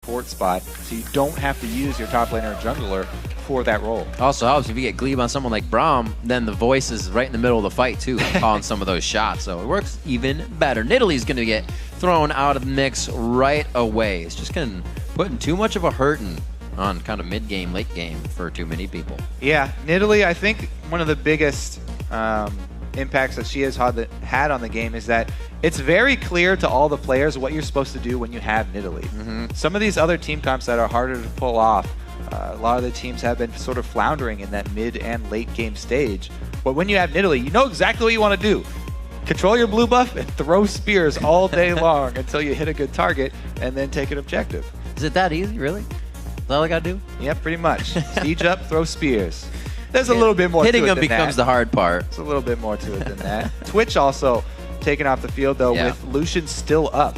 support spot, so you don't have to use your top laner or jungler for that role. Also helps if you get Glebe on someone like Braum, then the voice is right in the middle of the fight too, calling some of those shots. So it works even better. Nidalee going to get thrown out of the mix right away. It's just kind of putting too much of a hurting on kind of mid-game, late game for too many people. Yeah, Nidalee, I think one of the biggest impacts that she has had on the game is that it's very clear to all the players what you're supposed to do when you have Nidalee. Some of these other team comps that are harder to pull off, a lot of the teams have been sort of floundering in that mid and late game stage. But when you have Nidalee, you know exactly what you want to do. Control your blue buff and throw spears all day long until you hit a good target and then take an objective. Is it that easy, really? Is that all I got to do? Yeah, pretty much. Siege up, throw spears. There's a little bit more to it than that. Hitting them becomes the hard part. There's a little bit more to it than that. Twitch also taken off the field, though, with Lucian still up.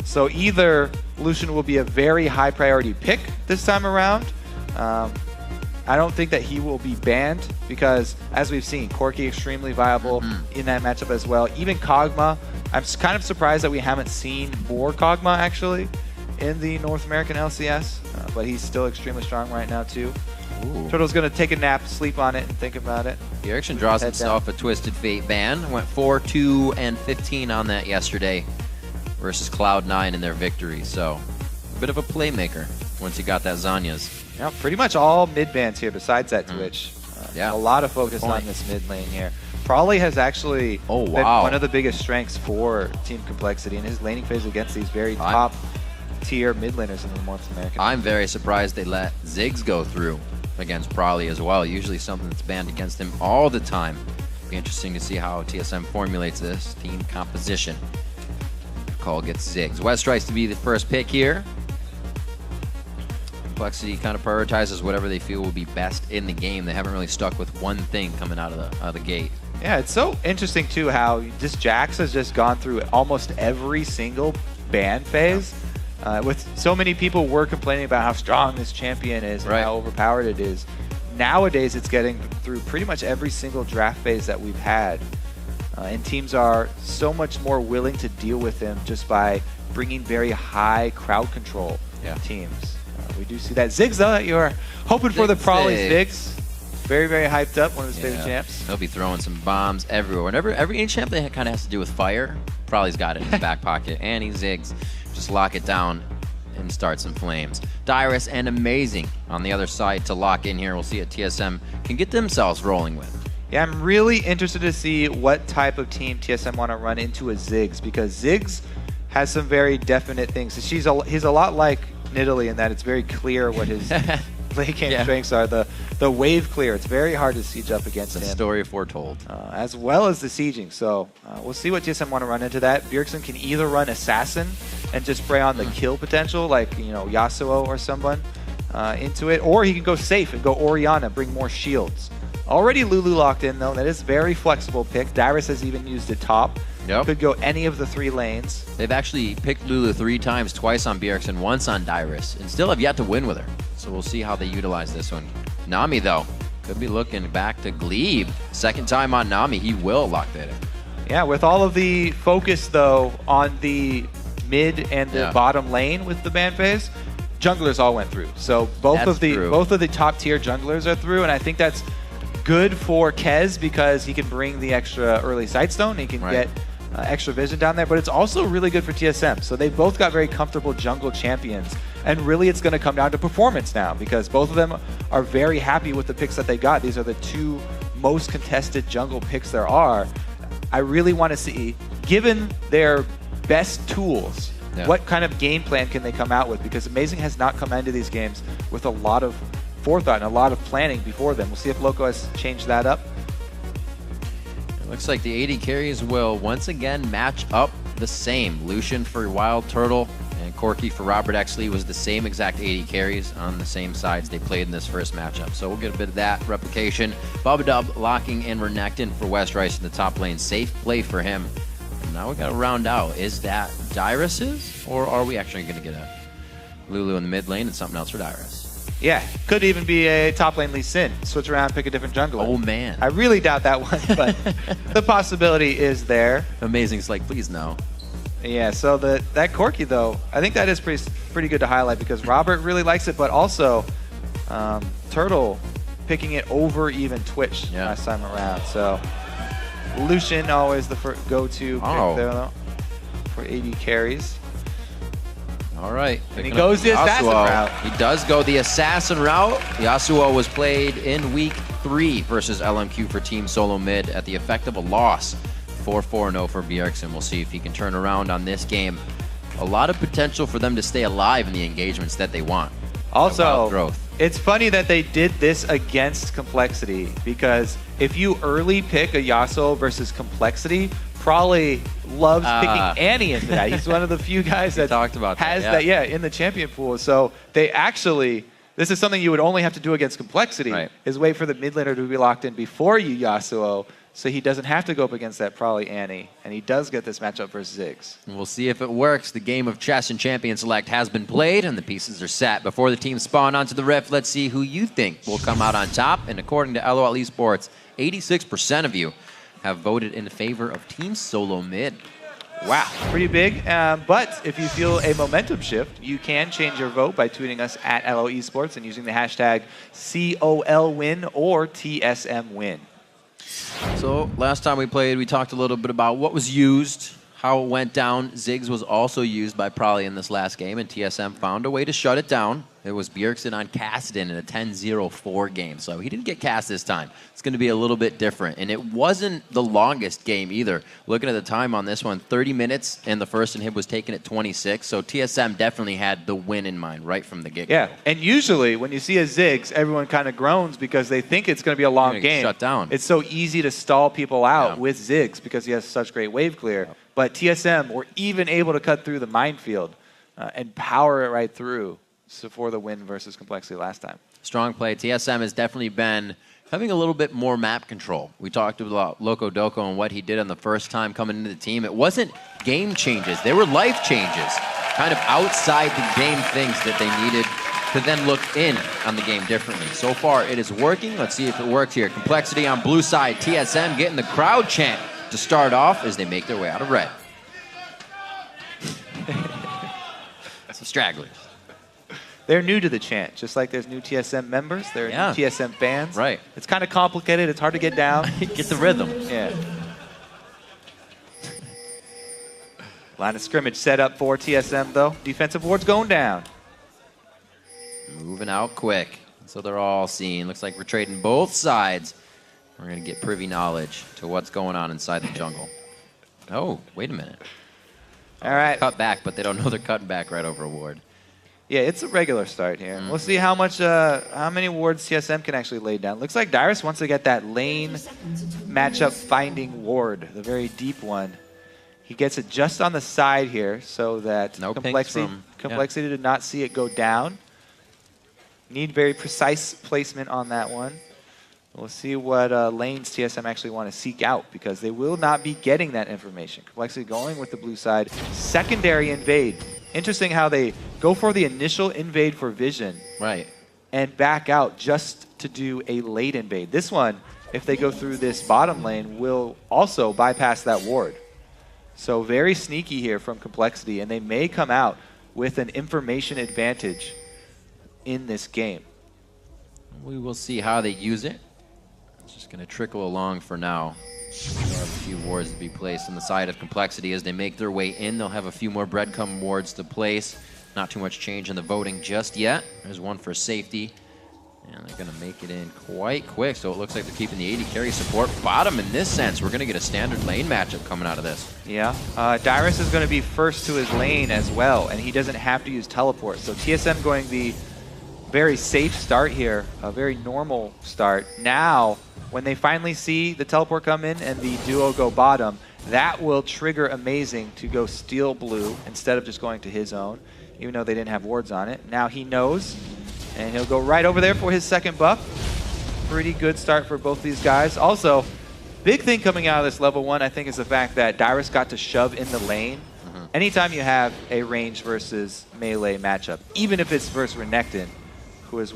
So either Lucian will be a very high priority pick this time around. I don't think that he will be banned because, as we've seen, Corki extremely viable in that matchup as well. Even Kog'Maw, I'm kind of surprised that we haven't seen more Kog'Maw actually in the North American LCS, but he's still extremely strong right now too. Ooh. Turtle's going to take a nap, sleep on it, and think about it. Bjergsen draws himself a Twisted Fate ban. Went 4-2 and 15 on that yesterday versus Cloud9 in their victory. So a bit of a playmaker once he got that Zanya's. Yeah, pretty much all mid bans here besides that Twitch. Yeah, a lot of focus on this mid lane here. Prolly has actually been one of the biggest strengths for Team compLexity in his laning phase against these very top tier mid laners in the North American. I'm very surprised they let Ziggs go through against Prolly as well. Usually something that's banned against him all the time. Be interesting to see how TSM formulates this team composition. COL gets Ziggs. West tries to be the first pick here. compLexity kind of prioritizes whatever they feel will be best in the game. They haven't really stuck with one thing coming out of the gate. Yeah, it's so interesting too how this Jax has just gone through almost every single ban phase. With so many people were complaining about how strong this champion is and how overpowered it is. Nowadays, it's getting through pretty much every single draft phase that we've had. And teams are so much more willing to deal with him just by bringing very high crowd control teams. We do see that. Ziggs, though, you're hoping for the Prolly Ziggs. Very, very hyped up, one of his favorite champs. He'll be throwing some bombs everywhere. Whenever every champ that kind of has to do with fire, Prolly's got it in his back pocket. And he Ziggs. Just lock it down and start some flames. Dyrus and Amazing on the other side to lock in here. We'll see what TSM can get themselves rolling with. Yeah, I'm really interested to see what type of team TSM want to run into a Ziggs, because Ziggs has some very definite things. He's a lot like Nidalee in that it's very clear what his late game strengths are. The wave clear, it's very hard to siege up against him. The story foretold. As well as the sieging. So we'll see what TSM want to run into that. Bjergsen can either run Assassin and just spray on the kill potential, like Yasuo or someone into it, or he can go safe and go Orianna, bring more shields. Already Lulu locked in though. That is very flexible pick. Dyrus has even used it top. Could go any of the 3 lanes. They've actually picked Lulu 3 times, twice on Bjergsen, once on Dyrus, and still have yet to win with her. So we'll see how they utilize this one. Nami, though, could be looking back to Glebe. Second time on Nami, he will lock that in. Yeah, with all of the focus, though, on the mid and the bottom lane with the ban phase, junglers all went through. So both of the top tier junglers are through, and I think that's good for Kez because he can bring the extra early sightstone. He can get extra vision down there, but it's also really good for TSM. So they both got very comfortable jungle champions, and really it's going to come down to performance now because both of them are very happy with the picks that they got. These are the 2 most contested jungle picks there are. I really want to see, given their best tools, what kind of game plan can they come out with, because Amazing has not come into these games with a lot of forethought and a lot of planning before them. We'll see if Loco has changed that up. It looks like the AD carries will once again match up the same. Lucian for Wild Turtle and Corki for Robert Exley was the same exact 80 carries on the same sides they played in this first matchup. So we'll get a bit of that replication. Bubba locking in Renekton for West Rice in the top lane. Safe play for him. And now we got to round out. Is that Dyrus's, or are we actually going to get a Lulu in the mid lane and something else for Dyrus? Yeah, could even be a top lane Lee Sin. Switch around, pick a different jungler. Oh, man. I really doubt that one, but the possibility is there. Amazing's like, please no. Yeah, so that Corki, though, I think that is pretty pretty good to highlight because Robert really likes it, but also Turtle picking it over even Twitch last time around. So Lucian always the go-to pick there though, for AD carries. All right. And he goes the assassin route. He does go the assassin route. Yasuo was played in week 3 versus LMQ for Team SoloMid at the effect of a loss. 4-4-0 for Bjergsen. We'll see if he can turn around on this game. A lot of potential for them to stay alive in the engagements that they want. Also, it's funny that they did this against compLexity because if you early pick a Yasuo versus compLexity, probably loves picking Annie into that. He's one of the few guys that talked about has that in the champion pool. So they actually, this is something you would only have to do against compLexity, is wait for the mid laner to be locked in before you Yasuo, so he doesn't have to go up against that probably Annie. And he does get this matchup versus Ziggs. And we'll see if it works. The game of chess and champion select has been played and the pieces are set. Before the teams spawn onto the rift, let's see who you think will come out on top. And according to LOL Esports, 86% of you have voted in favor of Team SoloMid. Wow, pretty big. But if you feel a momentum shift, you can change your vote by tweeting us at LOL Esports and using the hashtag COLWin or TSMWin. So last time we played, we talked a little bit about what was used, how it went down. Ziggs was also used by Prolly in this last game, and TSM found a way to shut it down. It was Bjergsen on Kassadin in a 10-0-4 game, so he didn't get cast this time. It's going to be a little bit different, and it wasn't the longest game either. Looking at the time on this one, 30 minutes, and the first inhib was taken at 26, so TSM definitely had the win in mind right from the get-go. Yeah, and usually when you see a Ziggs, everyone kind of groans because they think it's going to be a long game. Shut down. It's so easy to stall people out with Ziggs because he has such great wave clear. But TSM were even able to cut through the minefield and power it right through for the win versus compLexity last time. Strong play. TSM has definitely been having a little bit more map control. We talked about Loco Doco and what he did on the first time coming into the team. It wasn't game changes. They were life changes, kind of outside the game things that they needed to then look in on the game differently. So far, it is working. Let's see if it works here. compLexity on blue side. TSM getting the crowd chant to start off as they make their way out of red. Some stragglers. They're new to the chant, just like there's new TSM members. They're new TSM fans. Right. It's kind of complicated. It's hard to get down. Get the rhythm. Yeah. Line of scrimmage set up for TSM, though. Defensive ward's going down. Moving out quick. So they're all seen. Looks like we're trading both sides. We're going to get privy knowledge to what's going on inside the jungle. Oh, wait a minute. All right. Cut back, but they don't know they're cutting back right over a ward. Yeah, it's a regular start here. We'll see how many wards TSM can actually lay down. Looks like Dyrus wants to get that lane matchup finding ward, the very deep one. He gets it just on the side here so that compLexity did not see it go down. Need very precise placement on that one. We'll see what lanes TSM actually want to seek out because they will not be getting that information. compLexity going with the blue side. Secondary invade. Interesting how they go for the initial invade for vision. Right. And back out just to do a late invade. This one, if they go through this bottom lane, will also bypass that ward. So very sneaky here from compLexity, and they may come out with an information advantage in this game. We will see how they use it. It's just going to trickle along for now. They'll have a few wards to be placed on the side of compLexity as they make their way in. They'll have a few more breadcrumb wards to place. Not too much change in the voting just yet. There's one for safety. And they're going to make it in quite quick. So it looks like they're keeping the 80 carry support bottom in this sense. We're going to get a standard lane matchup coming out of this. Yeah. Dyrus is going to be first to his lane as well. And he doesn't have to use teleport. So TSM going the very safe start here. A very normal start. Now, when they finally see the teleport come in and the duo go bottom, that will trigger Amazing to go steal blue instead of just going to his own, even though they didn't have wards on it. Now he knows, and he'll go right over there for his second buff. Pretty good start for both these guys. Also, big thing coming out of this level 1, I think, is the fact that Dyrus got to shove in the lane. Anytime you have a range versus melee matchup, even if it's versus Renekton, who is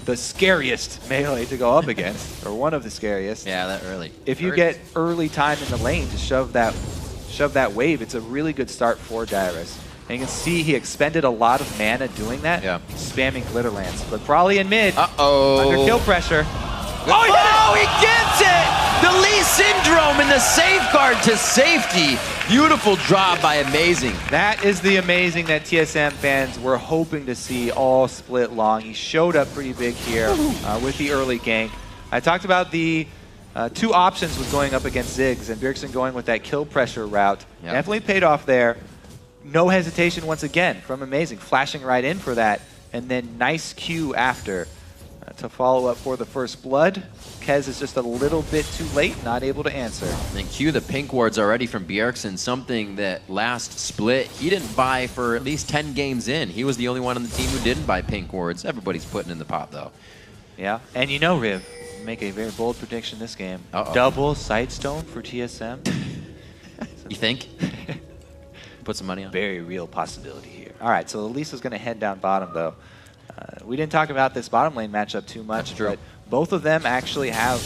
the scariest melee to go up against, or one of the scariest. Yeah, that early. If you get early time in the lane to shove that wave, it's a really good start for Dyrus. And you can see he expended a lot of mana doing that, spamming Glitter Lance. But Prolly in mid, under kill pressure. Oh, he gets it! The Lee Syndrome and the safeguard to safety. Beautiful drop by Amazing. That is the Amazing that TSM fans were hoping to see all split long. He showed up pretty big here with the early gank. I talked about the two options with going up against Ziggs, and Bjergsen going with that kill pressure route. Definitely paid off there. No hesitation once again from Amazing, flashing right in for that, and then nice Q after to follow up for the first blood. Kez is just a little bit too late, not able to answer. And Q, the pink wards already from Bjergsen, something that last split he didn't buy for at least 10 games in. He was the only one on the team who didn't buy pink wards. Everybody's putting in the pot though. Yeah, and you know, Riv, make a very bold prediction this game. Double Sightstone for TSM. You think? Put some money on. Very real possibility here. All right, so Elisa's going to head down bottom, though. We didn't talk about this bottom lane matchup too much, but both of them actually have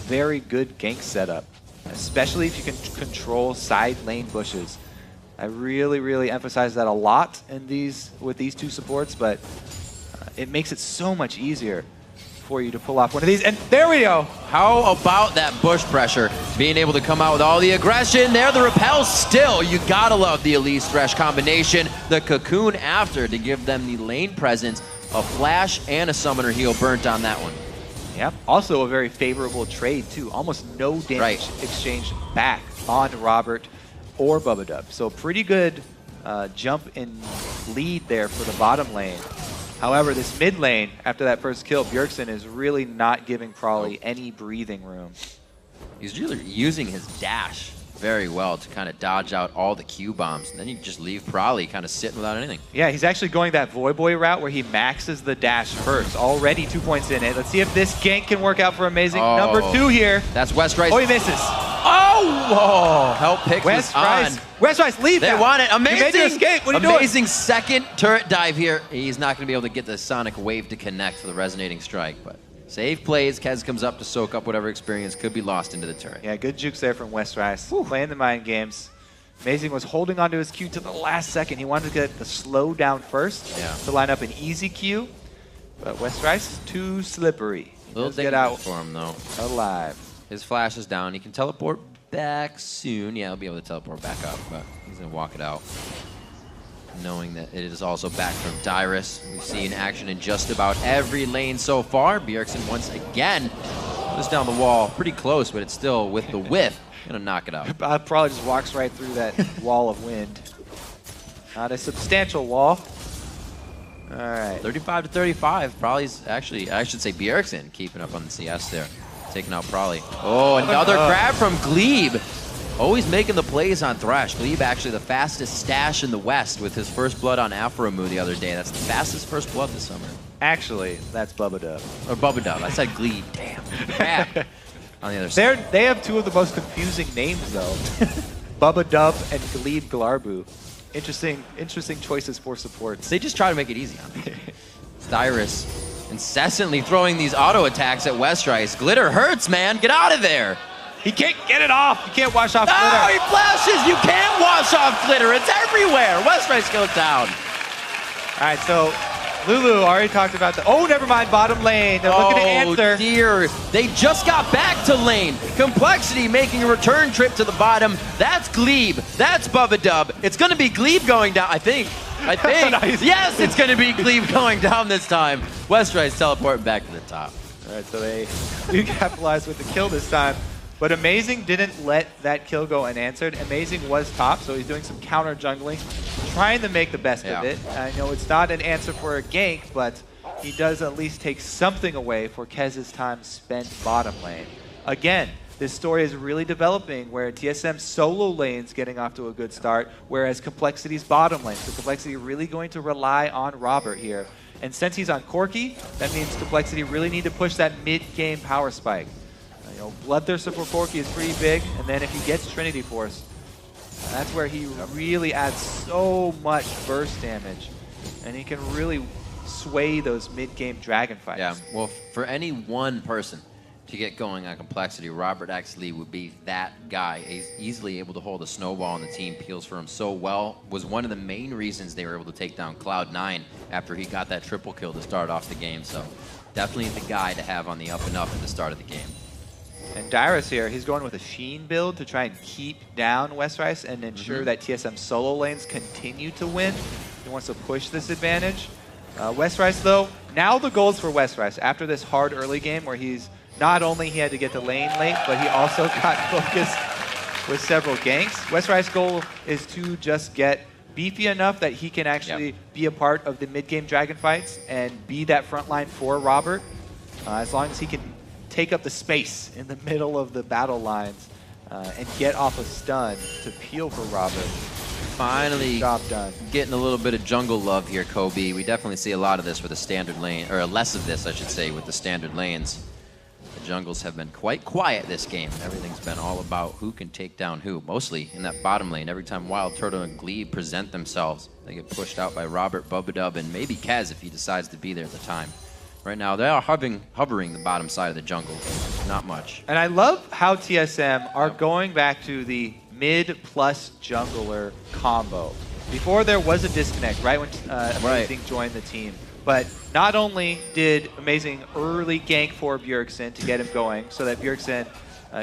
very good gank setup, especially if you can control side lane bushes. I really emphasize that a lot in with these two supports, but it makes it so much easier for you to pull off one of these. And there we go. How about that bush pressure? Being able to come out with all the aggression there, the repel still. You gotta love the Elise Thresh combination. The cocoon after to give them the lane presence. A flash and a summoner heal burnt on that one. Yep. Also a very favorable trade too. Almost no damage exchanged back on Robert or Bubba. So pretty good jump in lead there for the bottom lane. However, this mid lane, after that first kill, Bjergsen is really not giving Prolly any breathing room. He's really using his dash very well to kind of dodge out all the Q bombs, and then you just leave Prolly kind of sitting without anything. Yeah, he's actually going that Void Boy route where he maxes the dash first. Already 2 points in it. Let's see if this gank can work out for Amazing. Number 2 here. That's Westrice. Oh, he misses. Oh! Help pick was on. Westrice, leave They want it. Amazing. You made your escape. What are you doing? Amazing second turret dive here. He's not going to be able to get the Sonic Wave to connect for the resonating strike, but save plays. Kez comes up to soak up whatever experience could be lost into the turret. Yeah, good jukes there from Westrice. Playing the mind games. Amazing was holding onto his Q to the last second. He wanted to get the slow down first to line up an easy Q, but Westrice too slippery. Little get out for him though. Alive. His flash is down. He can teleport back soon. Yeah, he'll be able to teleport back up, but he's going to walk it out. Knowing that it is also back from Dyrus. We've seen action in just about every lane so far. Bjergsen once again just down the wall. Pretty close, but it's still with the whiff. Going to knock it out. Probably just walks right through that wall of wind. Not a substantial wall. All right. 35 to 35. Prolly's actually, I should say Bjergsen keeping up on the CS there. Taking out Prolly. Oh, another grab from Glebe. Always making the plays on Thresh. Glebe actually the fastest stash in the West with his first blood on Afromu the other day. That's the fastest first blood this summer. Actually, that's Bubba. Or Bubba. I said Glebe. Damn. Crap. On the other side. They have two of the most confusing names though. Bubba and Glebe Glarbu. Interesting choices for supports. They just try to make it easy on him. Dyrus incessantly throwing these auto attacks at Westrice. Glitter hurts, man. Get out of there. He can't get it off. You can't wash off Glitter. Oh, he flashes. You can't wash off Glitter. It's everywhere. Westrice goes down. All right, so Lulu already talked about the... Oh, never mind. Bottom lane. They're looking to answer. Oh, dear. They just got back to lane. compLexity making a return trip to the bottom. That's Glebe. That's Bubba. It's going to be Glebe going down, I think. Nice. Yes, it's going to be Glebe going down this time. Westrice teleporting back to the top. All right, so they do capitalize with the kill this time. But Amazing didn't let that kill go unanswered. Amazing was top, so he's doing some counter jungling, trying to make the best of it. I know it's not an answer for a gank, but he does at least take something away for Kez's time spent bottom lane. Again, this story is really developing where TSM solo lane's getting off to a good start, whereas compLexity's bottom lane. So compLexity really going to rely on Robert here. And since he's on Corki, that means compLexity really need to push that mid-game power spike. You know, Bloodthirster for Corki is pretty big, and then if he gets Trinity Force, that's where he really adds so much burst damage, and he can really sway those mid-game dragon fights. Yeah, well, for any one person to get going on complexity, Robert Exley would be that guy. He's easily able to hold a snowball, and the team peels for him so well. Was one of the main reasons they were able to take down Cloud9 after he got that triple kill to start off the game. So definitely the guy to have on the up and up at the start of the game. And Dyrus here, he's going with a Sheen build to try and keep down Westrice and ensure that TSM solo lanes continue to win. He wants to push this advantage. Westrice, though, now the goals for Westrice after this hard early game where he's not only he had to get the lane late, but he also got focused with several ganks. Westrice's goal is to just get beefy enough that he can actually be a part of the mid-game dragon fights and be that front line for Robert. As long as he can take up the space in the middle of the battle lines and get off a stun to peel for Robert. Finally job done. Getting a little bit of jungle love here, Kobe. We definitely see a lot of this with the standard lane, or less of this, I should say, with the standard lanes. The jungles have been quite quiet this game. Everything's been all about who can take down who, mostly in that bottom lane. Every time Wild Turtle and Glebe present themselves, they get pushed out by Robert, Bubadub, and maybe Kaz if he decides to be there at the time. Right now, they are hovering the bottom side of the jungle. Not much. And I love how TSM are going back to the mid plus jungler combo. Before there was a disconnect, right when Amazing joined the team. But not only did Amazing early gank for Bjergsen to get him going so that Bjergsen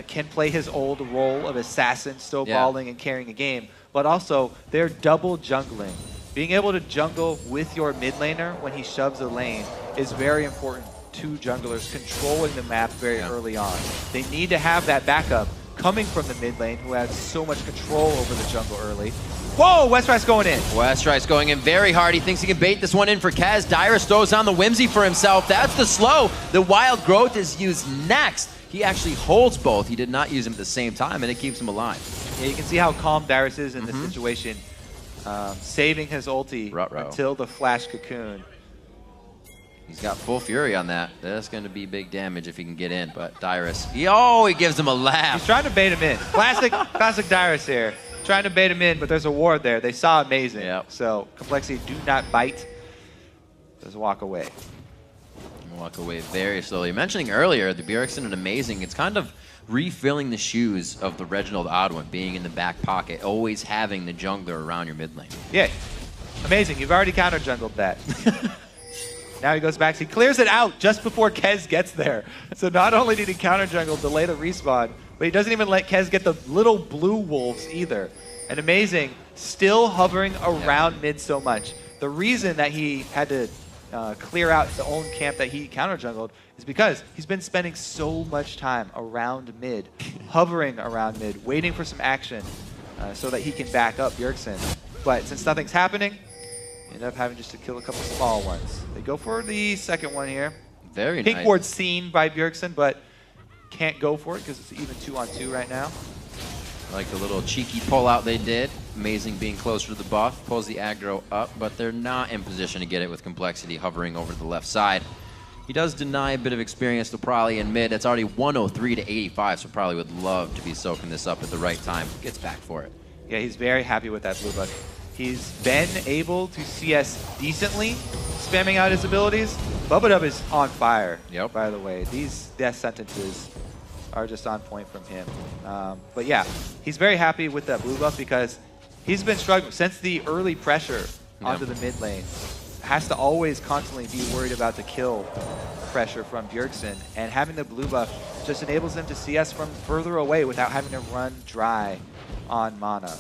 can play his old role of assassin, still balling and carrying a game, but also they're double jungling. Being able to jungle with your mid laner when he shoves a lane is very important to junglers controlling the map very early on. They need to have that backup coming from the mid lane who has so much control over the jungle early. Whoa, Westrice going in. Westrice going in very hard. He thinks he can bait this one in for Kaz. Dyrus throws on the Whimsy for himself. That's the slow. The Wild Growth is used next. He actually holds both. He did not use them at the same time, and it keeps him alive. Yeah, you can see how calm Dyrus is in this situation. Saving his ulti until the flash cocoon. He's got full fury on that. That's going to be big damage if he can get in, but Dyrus, he gives him a laugh. He's trying to bait him in. Classic Dyrus here. Trying to bait him in, but there's a ward there. They saw Amazing. So complexity, do not bite. Just walk away. Walk away very slowly. Mentioning earlier, the Bjergsen and Amazing, it's kind of refilling the shoes of the Reginald Oddwin, being in the back pocket, always having the jungler around your mid lane. Yeah, Amazing. You've already counter jungled that. Now he goes back. He clears it out just before Kez gets there. So not only did he counter jungle, delay the respawn, but he doesn't even let Kez get the little blue wolves either. And Amazing still hovering around mid so much. The reason that he had to clear out the own camp that he counter jungled is because he's been spending so much time around mid, hovering around mid, waiting for some action so that he can back up Bjergsen. But since nothing's happening, end up having just to kill a couple small ones. They go for the second one here. Very nice. Pink ward seen by Bjergsen, but can't go for it because it's even 2-on-2 right now. I like the little cheeky pull out they did. Amazing being closer to the buff, pulls the aggro up, but they're not in position to get it with complexity hovering over the left side. He does deny a bit of experience to Probably in mid. It's already 103 to 85, so Probably would love to be soaking this up at the right time. Gets back for it. Yeah, he's very happy with that blue buff. He's been able to CS decently, spamming out his abilities. Bubadub is on fire, by the way. These death sentences are just on point from him. But yeah, he's very happy with that blue buff because he's been struggling since the early pressure onto the mid lane. Has to always constantly be worried about the kill pressure from Bjergsen, and having the blue buff just enables him to CS from further away without having to run dry on mana.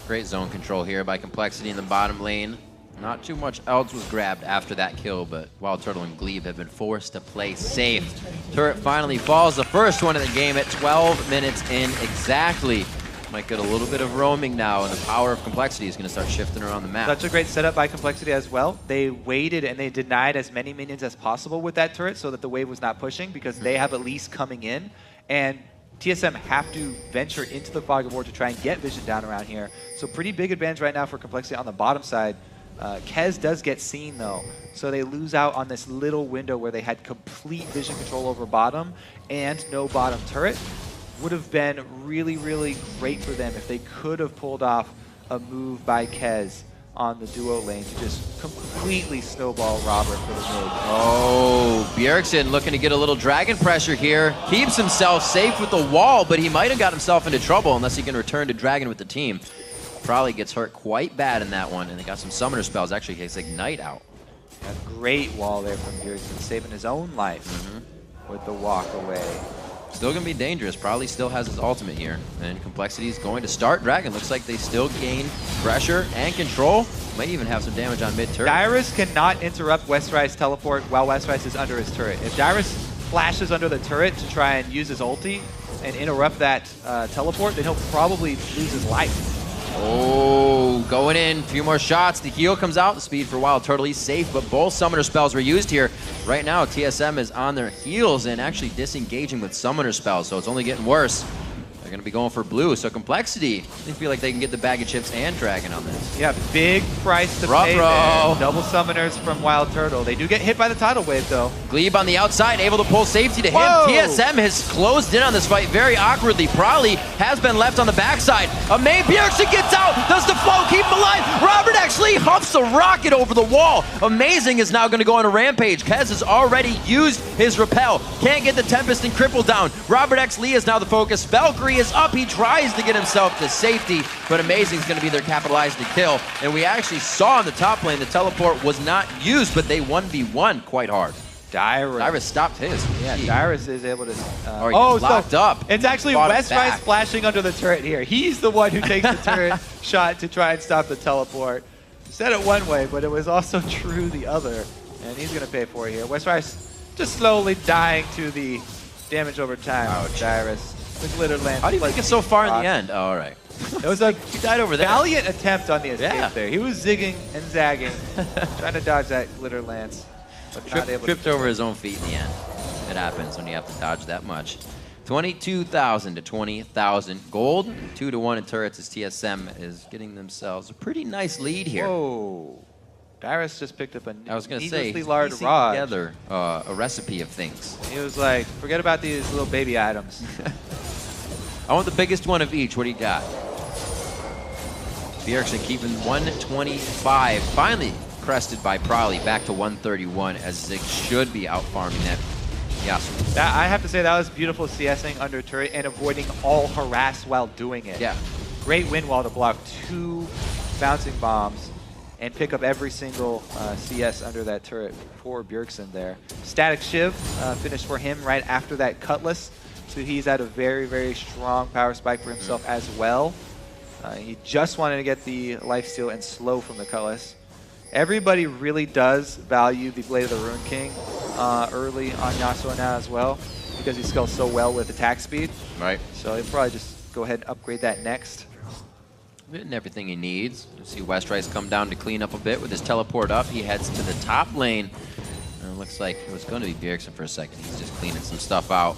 Great zone control here by complexity in the bottom lane. Not too much else was grabbed after that kill, but Wild Turtle and Glebe have been forced to play safe. Turret finally falls, the first one of the game at 12 minutes in exactly. Might get a little bit of roaming now, and the power of complexity is going to start shifting around the map. Such a great setup by complexity as well. They waited and they denied as many minions as possible with that turret so that the wave was not pushing because they have at least coming in. And TSM have to venture into the fog of war to try and get vision down around here. So pretty big advantage right now for complexity on the bottom side. Kez does get seen though, so they lose out on this little window where they had complete vision control over bottom and no bottom turret. Would have been really, really great for them if they could have pulled off a move by Kez on the duo lane to just completely snowball Robert for the mid. Oh, Bjergsen looking to get a little dragon pressure here. Keeps himself safe with the wall, but he might have got himself into trouble unless he can return to dragon with the team. Probably gets hurt quite bad in that one, and they got some summoner spells. Actually, takes Ignite out. A great wall there from Bjergsen, saving his own life with the walk away. Still going to be dangerous. Probably still has his ultimate here. And compLexity is going to start dragon. Looks like they still gain pressure and control. Might even have some damage on mid-turret. Dyrus cannot interrupt Westrice teleport while Westrice is under his turret. If Dyrus flashes under the turret to try and use his ulti and interrupt that teleport, then he'll probably lose his life. Oh, going in, a few more shots. The heal comes out, the speed for Wild Turtle. He's safe, but both summoner spells were used here. Right now, TSM is on their heels and actually disengaging with summoner spells, so it's only getting worse. They're going to be going for blue, so compLexity, they feel like they can get the bag of chips and dragon on this. Yeah, big price to pay there. Double summoners from Wild Turtle. They do get hit by the tidal wave, though. Glebe on the outside, able to pull safety to him. TSM has closed in on this fight very awkwardly. Prolly has been left on the backside. Bjergsen gets out, does the flow, keep him alive. Robert actually huffs a rocket over the wall. Amazing is now going to go on a rampage. Kez has already used his repel. Can't get the Tempest and Cripple down. Robert X. Lee is now the focus. Valkyrie is up. He tries to get himself to safety, but Amazing is going to be there capitalizing the kill. And we actually saw in the top lane the teleport was not used, but they 1v1 quite hard. Dyrus stopped his. Yeah, Dyrus is able to... locked up. It's actually Westrice flashing under the turret here. He's the one who takes the turret shot to try and stop the teleport. Said it one way, but it was also true the other. And he's going to pay for it here. Westrice just slowly dying to the damage over time. Ouch. Dyrus. The glitter land. How do you think it's so far in the end? Oh, all right. It was a he died over there. Valiant attempt on the escape there. He was zigging and zagging, trying to dodge that glitter lance, but not able tripped over his own feet in the end. It happens when you have to dodge that much. 22,000 to 20,000 gold. 2-1 in turrets as TSM is getting themselves a pretty nice lead here. Whoa. Dyrus just picked up a needlessly large rod. Together a recipe of things. He was like, forget about these little baby items. I want the biggest one of each. What do you got? Bjergsen keeping 125. Finally crested by Prolly. Back to 131 as Zig should be out farming that. Yeah. I have to say that was beautiful CSing under turret and avoiding all harass while doing it. Yeah. Great wind wall to block 2 bouncing bombs and pick up every single CS under that turret for Bjergsen there. Static Shiv finished for him right after that Cutlass. So he's at a very, very strong power spike for himself as well. He just wanted to get the lifesteal and slow from the Cutlass. Everybody really does value the Blade of the Ruin King early on Yasuo now as well, because he scales so well with attack speed. Right. So he'll probably just go ahead and upgrade that next. Getting everything he needs. You see Westrice come down to clean up a bit with his teleport up. He heads to the top lane. And it looks like it was going to be Bjergsen for a second. He's just cleaning some stuff out.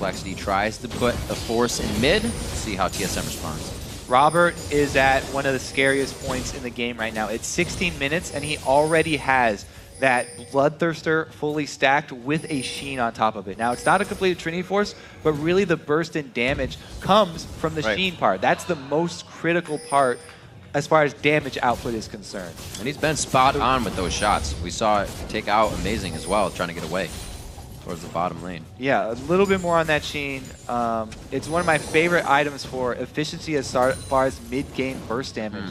compLexity tries to put a force in mid. See how TSM responds. Robert is at one of the scariest points in the game right now. It's 16 minutes, and he already has that Bloodthirster fully stacked with a Sheen on top of it. Now, it's not a complete Trinity Force, but really the burst in damage comes from the Sheen part. That's the most critical part as far as damage output is concerned. And he's been spot on with those shots. We saw it take out Amazing as well, trying to get away towards the bottom lane. Yeah, a little bit more on that Sheen. It's one of my favorite items for efficiency as far as mid-game burst damage.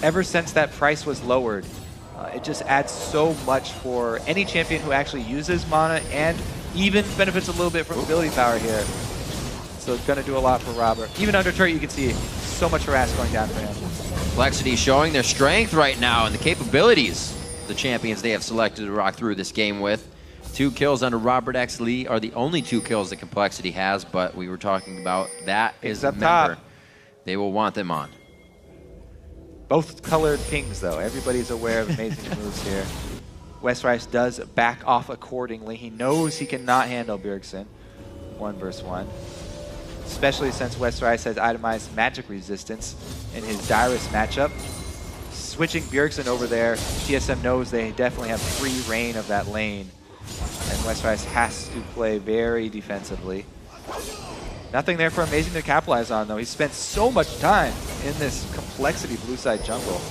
Ever since that price was lowered, it just adds so much for any champion who actually uses mana and even benefits a little bit from ability power here. So it's going to do a lot for Robert. Even under turret, you can see so much harass going down for him. compLexity showing their strength right now and the capabilities the champions they have selected to rock through this game with. 2 kills under Robert X. Lee are the only 2 kills that compLexity has, but we were talking about that is a member. Top. They will want them on. Both colored pings, though. Everybody's aware of Amazing moves here. Westrice does back off accordingly. He knows he cannot handle Bjergsen 1 versus 1. Especially since Westrice has itemized magic resistance in his Dyrus matchup. Switching Bjergsen over there, TSM knows they definitely have free reign of that lane. And Westrice has to play very defensively. Nothing there for Amazing to capitalize on, though. He spent so much time in this compLexity blue side jungle.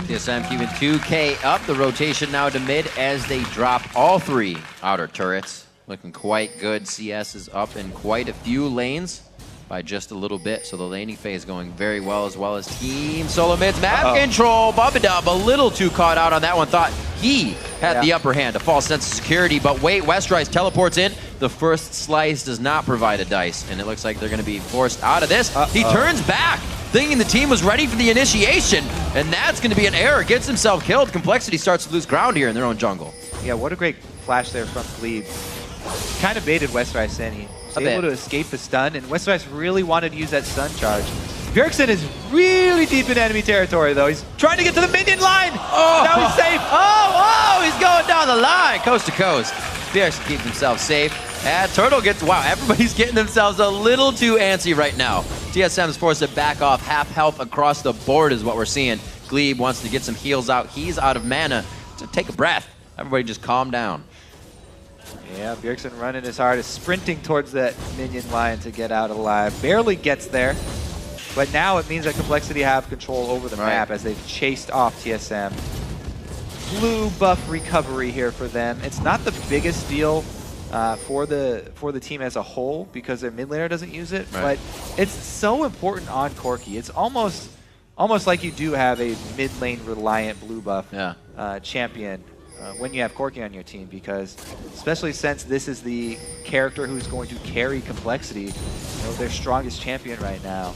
TSM keeping 2K up. The rotation now to mid as they drop all 3 outer turrets. Looking quite good. CS is up in quite a few lanes by just a little bit. So the laning phase going very well, as well as Team SoloMid's map control. Bubba a little too caught out on that one. Thought he had the upper hand, a false sense of security. But wait, Westrise teleports in. The first slice does not provide a dice, and it looks like they're going to be forced out of this. He turns back, thinking the team was ready for the initiation, and that's going to be an error. Gets himself killed. compLexity starts to lose ground here in their own jungle. Yeah, what a great flash there from Glebe. Kind of baited Westrise in. He was able to escape the stun, and Westrise really wanted to use that stun charge. Bjergsen is really deep in enemy territory, though. He's trying to get to the minion line. Now he's safe. He's going down the line, coast to coast. Bjergsen keeps himself safe. And Turtle gets, wow, everybody's getting themselves a little too antsy right now. TSM is forced to back off. Half health across the board is what we're seeing. Glebe wants to get some heals out. He's out of mana. So take a breath. Everybody just calm down. Yeah, Bjergsen running as hard as sprinting towards that minion line to get out alive. Barely gets there, but now it means that compLexity have control over the map as they've chased off TSM. Blue buff recovery here for them. It's not the biggest deal for the team as a whole because their mid laner doesn't use it, but it's so important on Corki. It's almost like you do have a mid lane reliant blue buff champion when you have Corki on your team, because especially since this is the character who's going to carry compLexity, you know, their strongest champion right now,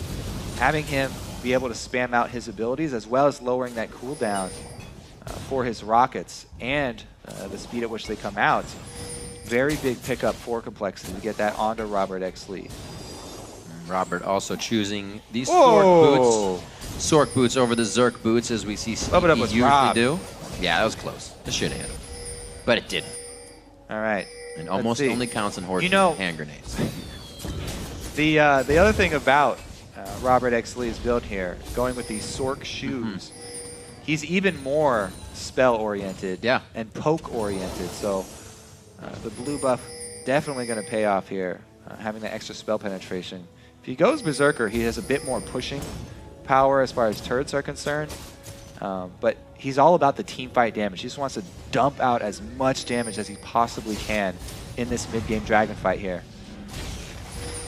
having him be able to spam out his abilities as well as lowering that cooldown for his rockets and the speed at which they come out. Very big pickup for compLexity to get that onto Robert Exley. Robert also choosing these Sork boots over the Zerk boots, as we see usually do. Yeah, that was close. It should have hit him, but it didn't. All right. And almost only counts in horse hand grenades. The other thing about Robert Exley's build here, going with these Sork shoes, he's even more spell-oriented and poke-oriented. So the blue buff definitely going to pay off here, having that extra spell penetration. If he goes Berserker, he has a bit more pushing power as far as turrets are concerned. But he's all about the team fight damage. He just wants to dump out as much damage as he possibly can in this mid-game dragon fight here.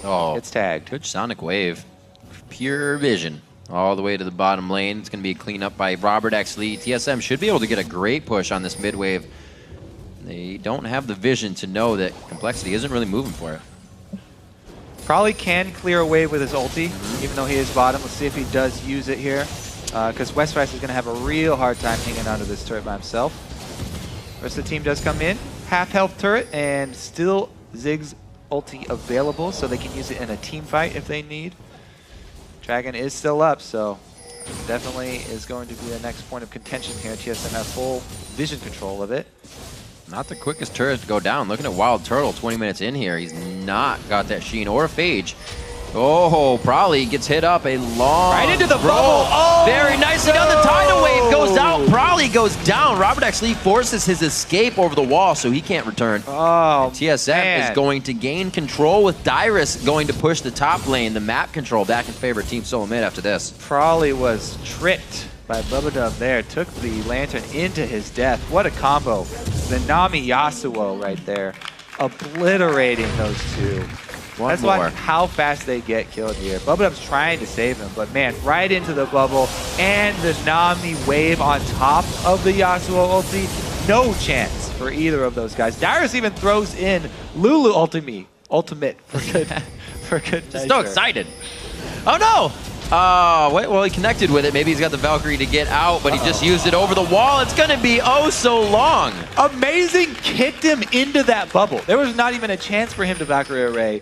It's tagged. Good Sonic Wave. Pure vision. All the way to the bottom lane. It's going to be a cleanup by Robert Exley. TSM should be able to get a great push on this mid wave. They don't have the vision to know that compLexity isn't really moving for it. Probably can clear a wave with his ulti, even though he is bottom. Let's see if he does use it here. Because Westrise is going to have a real hard time hanging onto this turret by himself. Rest of the team does come in. Half health turret and still Ziggs ulti available, so they can use it in a team fight if they need. Dragon is still up, so definitely is going to be the next point of contention here. TSM has full vision control of it. Not the quickest turret to go down. Looking at Wild Turtle 20 minutes in here. He's not got that Sheen or a Phage. Oh, Probably gets hit up a long right into the bubble. Very nicely done. The tidal wave goes out. Probly goes down. Robert Exley forces his escape over the wall, so he can't return. TSM is going to gain control with Dyrus going to push the top lane. The map control back in favor of Team SoloMid after this. Probably was tricked by Bubba there. Took the lantern into his death. What a combo. The Nami Yasuo right there. Obliterating those two. That's how fast they get killed here. Bubba trying to save him, but man, right into the bubble and the Nami wave on top of the Yasuo ulti. No chance for either of those guys. Dyrus even throws in Lulu ultimate for good Just so excited. Oh no! Well, he connected with it. Maybe he's got the Valkyrie to get out, but he just used it over the wall. It's going to be oh so long. Amazing kicked him into that bubble. There was not even a chance for him to Valkyrie array.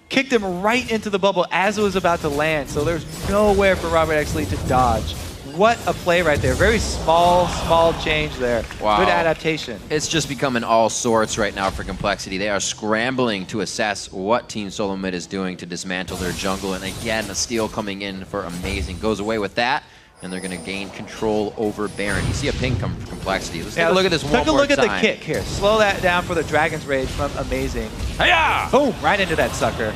Kicked him right into the bubble as it was about to land, so there's nowhere for Robert Exley to dodge. What a play right there. Very small change there. Wow. Good adaptation. It's just becoming all sorts right now for compLexity. They are scrambling to assess what Team SoloMid is doing to dismantle their jungle. And again, the steal coming in for amazing. Goes away with that, and they're going to gain control over Baron. You see a ping come from compLexity. Let's take a look at this one more time. Take a look at the kick here. Slow that down for the Dragon's Rage from Amazing. Hiya! Boom! Right into that sucker.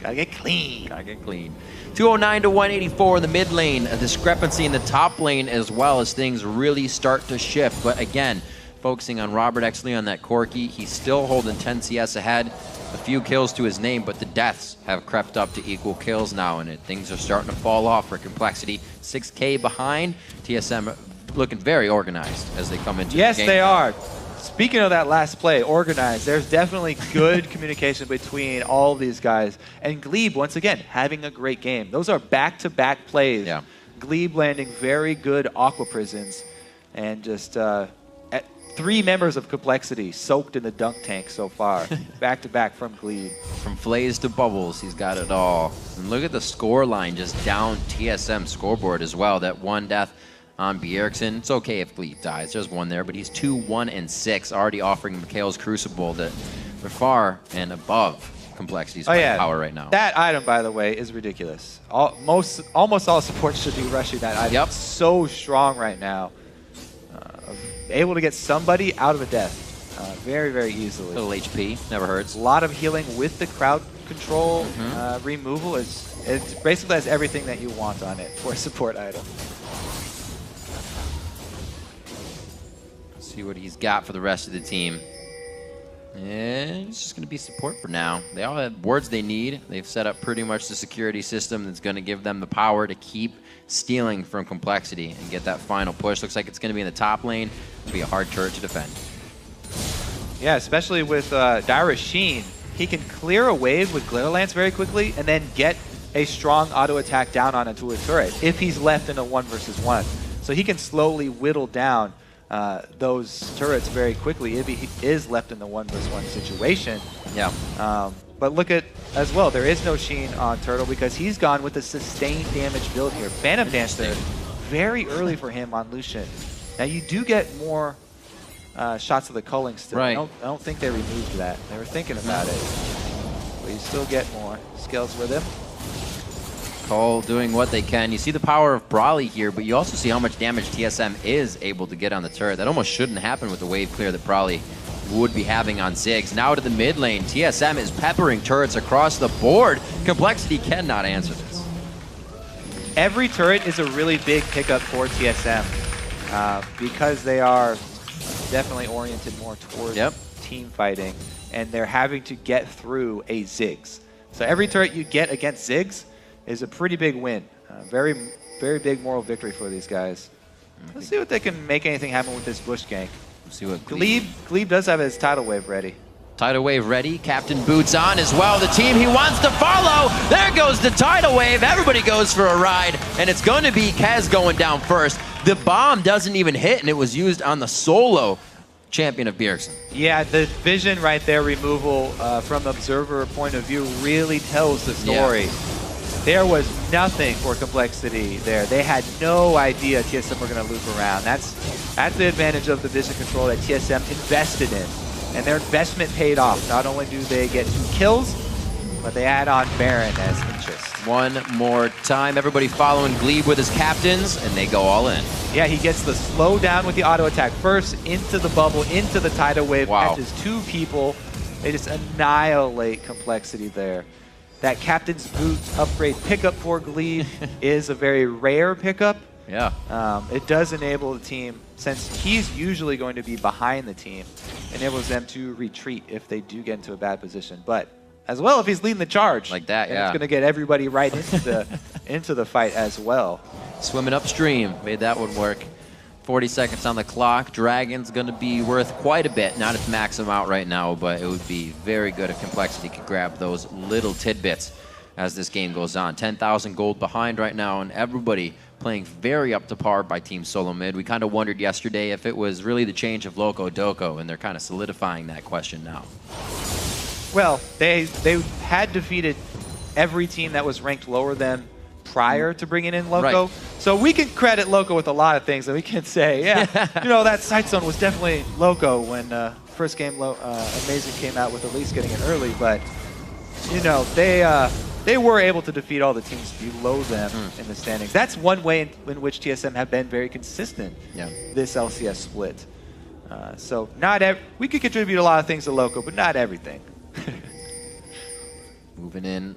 Gotta get clean. Gotta get clean. 209 to 184 in the mid lane. A discrepancy in the top lane as well as things really start to shift. But again, focusing on Robert Exley on that Corki. He's still holding 10 CS ahead. A few kills to his name, but the deaths have crept up to equal kills now, and things are starting to fall off for complexity. 6K behind. TSM looking very organized as they come into the game. Yes, they are. Speaking of that last play, organized, there's definitely good communication between all of these guys. And Glebe, once again, having a great game. Those are back-to-back plays. Yeah. Glebe landing very good Aqua Prisons, and just 3 members of complexity soaked in the dunk tank so far. Back-to-back from Glebe. From Flays to Bubbles, he's got it all. And look at the score line just down TSM scoreboard as well. That 1 death on Bjergsen. It's okay if Glebe dies. There's 1 there, but he's 2, 1, and 6, already offering Mikhail's Crucible that they're far and above complexity's power right now. That item, by the way, is ridiculous. Almost all supports should be rushing that item. Yep. It's so strong right now. Able to get somebody out of a death very, very easily. Little HP, never hurts. A lot of healing with the crowd control removal. It basically has everything that you want on it for a support item. Let's see what he's got for the rest of the team. And it's just going to be support for now. They all have wards they need. They've set up pretty much the security system that's going to give them the power to keep stealing from complexity and get that final push. Looks like it's going to be in the top lane. It'll be a hard turret to defend. Yeah, especially with Dyrus Sheen. He can clear a wave with Glare Lance very quickly and then get a strong auto attack down onto a turret if he's left in a 1 versus 1. So he can slowly whittle down those turrets very quickly if he is left in the 1 versus 1 situation. Yeah. But look at, as well, there is no Sheen on Turtle because he's gone with a sustained damage build here. Phantom Dancer, very early for him on Lucian. Now you do get more shots of the culling still. Right. I don't think they removed that. They were thinking about it. But you still get more skills with him. COL doing what they can. You see the power of Brawly here, but you also see how much damage TSM is able to get on the turret. That almost shouldn't happen with the wave clear that Brawly would be having on Ziggs. Now to the mid lane. TSM is peppering turrets across the board. Complexity cannot answer this. Every turret is a really big pickup for TSM because they are definitely oriented more towards team fighting, and they're having to get through a Ziggs. So every turret you get against Ziggs is a pretty big win. Very, very big moral victory for these guys. Let's see what they can make anything happen with this bush gank. Let's see what Glebe does have his tidal wave ready. Tidal wave ready. Captain Boots on as well. The team he wants to follow. There goes the tidal wave. Everybody goes for a ride, and it's going to be Kez going down first. The bomb doesn't even hit, and it was used on the solo champion of Bjergsen. Yeah, the vision right there, removal from observer point of view, really tells the story. Yeah. There was nothing for complexity there. They had no idea TSM were going to loop around. That's the advantage of the vision control that TSM invested in. And their investment paid off. Not only do they get 2 kills, but they add on Baron as interest. One more time. Everybody following Glebe with his captains, and they go all in. Yeah, he gets the slow down with the auto attack first, into the bubble, into the tidal wave, catches 2 people. They just annihilate complexity there. That Captain's Boot upgrade pickup for Glebe is a very rare pickup. Yeah. It does enable the team, since he's usually going to be behind the team, enables them to retreat if they do get into a bad position. But as well, if he's leading the charge, like that, it's going to get everybody right into the fight as well. Swimming upstream, made that one work. 40 seconds on the clock. Dragon's going to be worth quite a bit. Not its max amount right now, but it would be very good if Complexity could grab those little tidbits as this game goes on. 10,000 gold behind right now, and everybody playing very up to par by Team SoloMid. We kind of wondered yesterday if it was really the change of Loco Doco, and they're kind of solidifying that question now. Well, they had defeated every team that was ranked lower than prior to bringing in Loco. Right. So we can credit Loco with a lot of things, and we can say, yeah, you know, that Sight Zone was definitely Loco when first game Amazing came out with Elise getting it early, but, you know, they were able to defeat all the teams below them in the standings. That's one way in which TSM have been very consistent this LCS split. So we could contribute a lot of things to Loco, but not everything. Moving in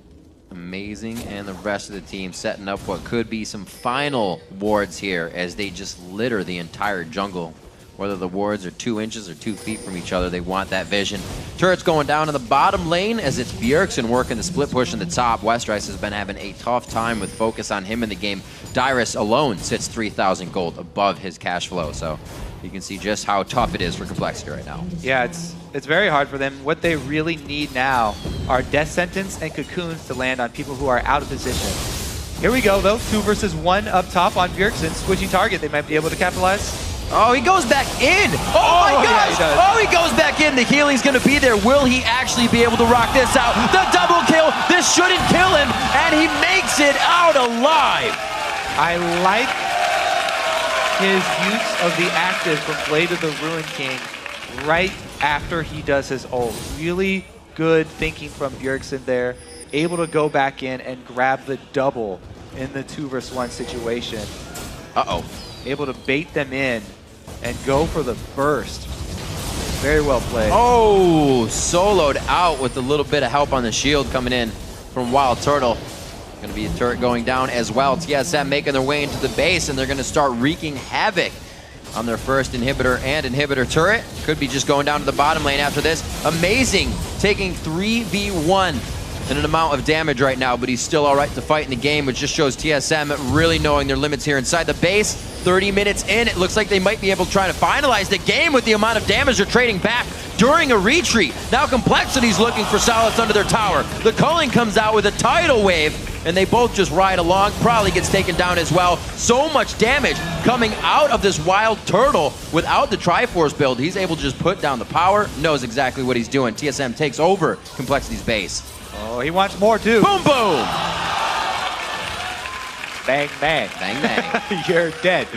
Amazing, and the rest of the team setting up what could be some final wards here as they just litter the entire jungle. Whether the wards are 2 inches or 2 feet from each other, they want that vision. Turret's going down in the bottom lane as it's Bjergsen working the split push in the top. Westrice has been having a tough time with focus on him in the game. Dyrus alone sits 3,000 gold above his cash flow, so you can see just how tough it is for compLexity right now. Yeah, it's very hard for them. What they really need now are Death Sentence and Cocoons to land on people who are out of position. Here we go, though. 2 versus 1 up top on Bjergsen. Switching target, they might be able to capitalize. Oh, he goes back in. Oh my gosh. Yeah, he goes back in. The healing's going to be there. Will he actually be able to rock this out? The double kill. This shouldn't kill him. And he makes it out alive. I like his use of the active from Blade of the Ruined King right after he does his ult. Really good thinking from Bjergsen there. Able to go back in and grab the double in the 2 versus 1 situation. Uh-oh. Able to bait them in and go for the burst. Very well played. Oh, soloed out with a little bit of help on the shield coming in from Wild Turtle. Going to be a turret going down as well. TSM making their way into the base, and they're going to start wreaking havoc on their first inhibitor and inhibitor turret. Could be just going down to the bottom lane after this. Amazing, taking 3v1 in an amount of damage right now, but he's still all right to fight in the game, which just shows TSM really knowing their limits here inside the base. 30 minutes in, it looks like they might be able to try to finalize the game with the amount of damage they're trading back during a retreat. Now compLexity's looking for solace under their tower. The culling comes out with a tidal wave, and they both just ride along. Probably gets taken down as well. So much damage coming out of this Wild Turtle without the Triforce build. He's able to just put down the power, knows exactly what he's doing. TSM takes over compLexity's base. Oh, he wants more too. Boom, boom. Bang, bang. Bang, bang. You're dead.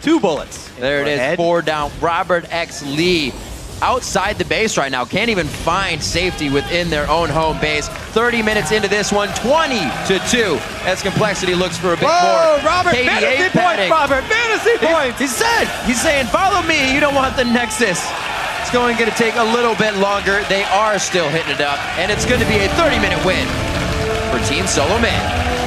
2 bullets. There it is, head. 4 down. Robert X. Lee outside the base right now. Can't even find safety within their own home base. 30 minutes into this one, 20-2. As compLexity looks for a bit more. Robert, fantasy points, Robert, fantasy points. He's saying, follow me. You don't want the Nexus. It's going to take a little bit longer. They are still hitting it up, and it's going to be a 30-minute win for Team SoloMid.